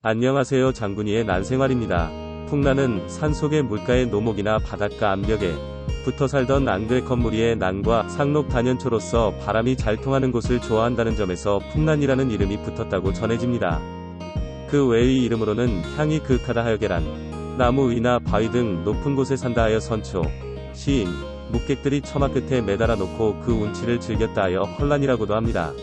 안녕하세요. 장군이의 난생활입니다. 풍란은 산속의 물가의 노목이나 바닷가 암벽에 붙어 살던 앙드 건무리의 난과 상록 단연초로서 바람이 잘 통하는 곳을 좋아한다는 점에서 풍란이라는 이름이 붙었다고 전해집니다. 그 외의 이름으로는 향이 그윽하다 하여 계란, 나무 위나 바위 등 높은 곳에 산다 하여 선초, 시인, 묵객들이 처마 끝에 매달아 놓고 그 운치를 즐겼다 하여 헐란이라고도 합니다.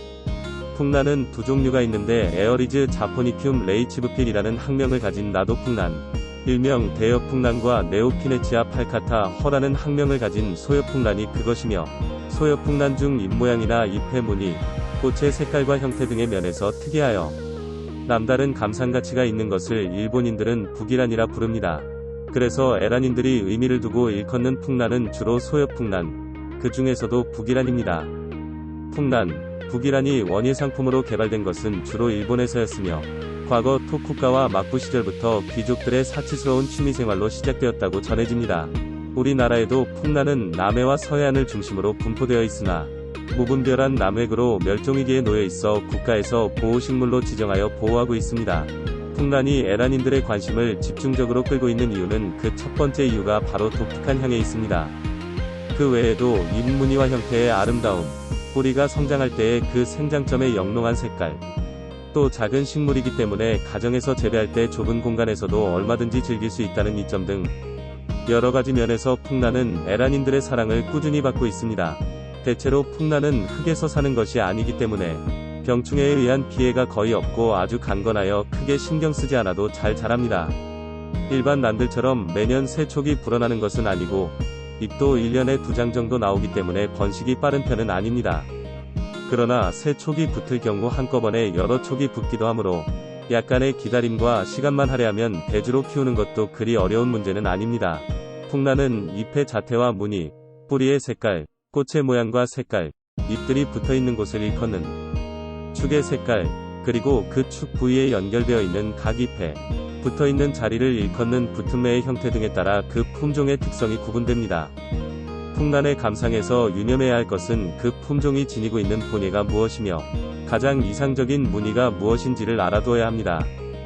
풍란은 두 종류가 있는데 에어리즈 자포니큐움 레이치브필이라는 학명을 가진 나도풍란, 일명 대여풍란과 네오피네치아 팔카타 허라는 학명을 가진 소여풍란이 그것이며, 소여풍란 중 잎모양이나 잎의 무늬, 꽃의 색깔과 형태 등의 면에서 특이하여 남다른 감상가치가 있는 것을 일본인들은 북이란이라 부릅니다. 그래서 에란인들이 의미를 두고 일컫는 풍란은 주로 소여풍란, 그 중에서도 북이란입니다. 풍란, 북이란이 원예 상품으로 개발된 것은 주로 일본에서였으며, 과거 토쿠가와 막부 시절부터 귀족들의 사치스러운 취미생활로 시작되었다고 전해집니다. 우리나라에도 풍란은 남해와 서해안을 중심으로 분포되어 있으나 무분별한 남획으로 멸종위기에 놓여 있어 국가에서 보호식물로 지정하여 보호하고 있습니다. 풍란이 에란인들의 관심을 집중적으로 끌고 있는 이유는 그 첫 번째 이유가 바로 독특한 향에 있습니다. 그 외에도 잎 무늬와 형태의 아름다움, 뿌리가 성장할 때의 그 생장점의 영롱한 색깔, 또 작은 식물이기 때문에 가정에서 재배할 때 좁은 공간에서도 얼마든지 즐길 수 있다는 이점 등 여러가지 면에서 풍란은 에란인들의 사랑을 꾸준히 받고 있습니다. 대체로 풍란은 흙에서 사는 것이 아니기 때문에 병충해에 의한 피해가 거의 없고 아주 강건하여 크게 신경 쓰지 않아도 잘 자랍니다. 일반 난들처럼 매년 새 촉이 불어나는 것은 아니고 잎도 1년에 2장 정도 나오기 때문에 번식이 빠른 편은 아닙니다. 그러나 새 촉이 붙을 경우 한꺼번에 여러 촉이 붙기도 하므로 약간의 기다림과 시간만 할애하면 대주로 키우는 것도 그리 어려운 문제는 아닙니다. 풍란은 잎의 자태와 무늬, 뿌리의 색깔, 꽃의 모양과 색깔, 잎들이 붙어있는 곳을 일컫는 축의 색깔, 그리고 그 축 부위에 연결되어 있는 각 잎에 붙어있는 자리를 일컫는 붙음매의 형태 등에 따라 그 품종의 특성이 구분됩니다. 풍란의 감상에서 유념해야 할 것은 그 품종이 지니고 있는 본예가 무엇이며 가장 이상적인 무늬가 무엇인지를 알아두어야 합니다.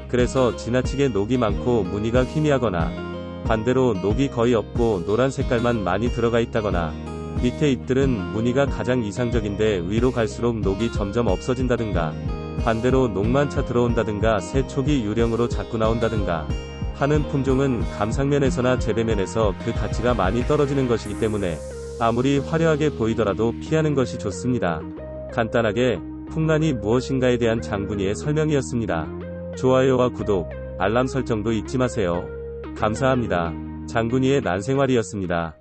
그래서 지나치게 녹이 많고 무늬가 희미하거나 반대로 녹이 거의 없고 노란 색깔만 많이 들어가 있다거나 밑에 잎들은 무늬가 가장 이상적인데 위로 갈수록 녹이 점점 없어진다든가 반대로 녹만 차 들어온다든가 새 촉이 유령으로 자꾸 나온다든가 하는 품종은 감상면에서나 재배면에서 그 가치가 많이 떨어지는 것이기 때문에 아무리 화려하게 보이더라도 피하는 것이 좋습니다. 간단하게 풍란이 무엇인가에 대한 장군이의 설명이었습니다. 좋아요와 구독, 알람 설정도 잊지 마세요. 감사합니다. 장군이의 난생활이었습니다.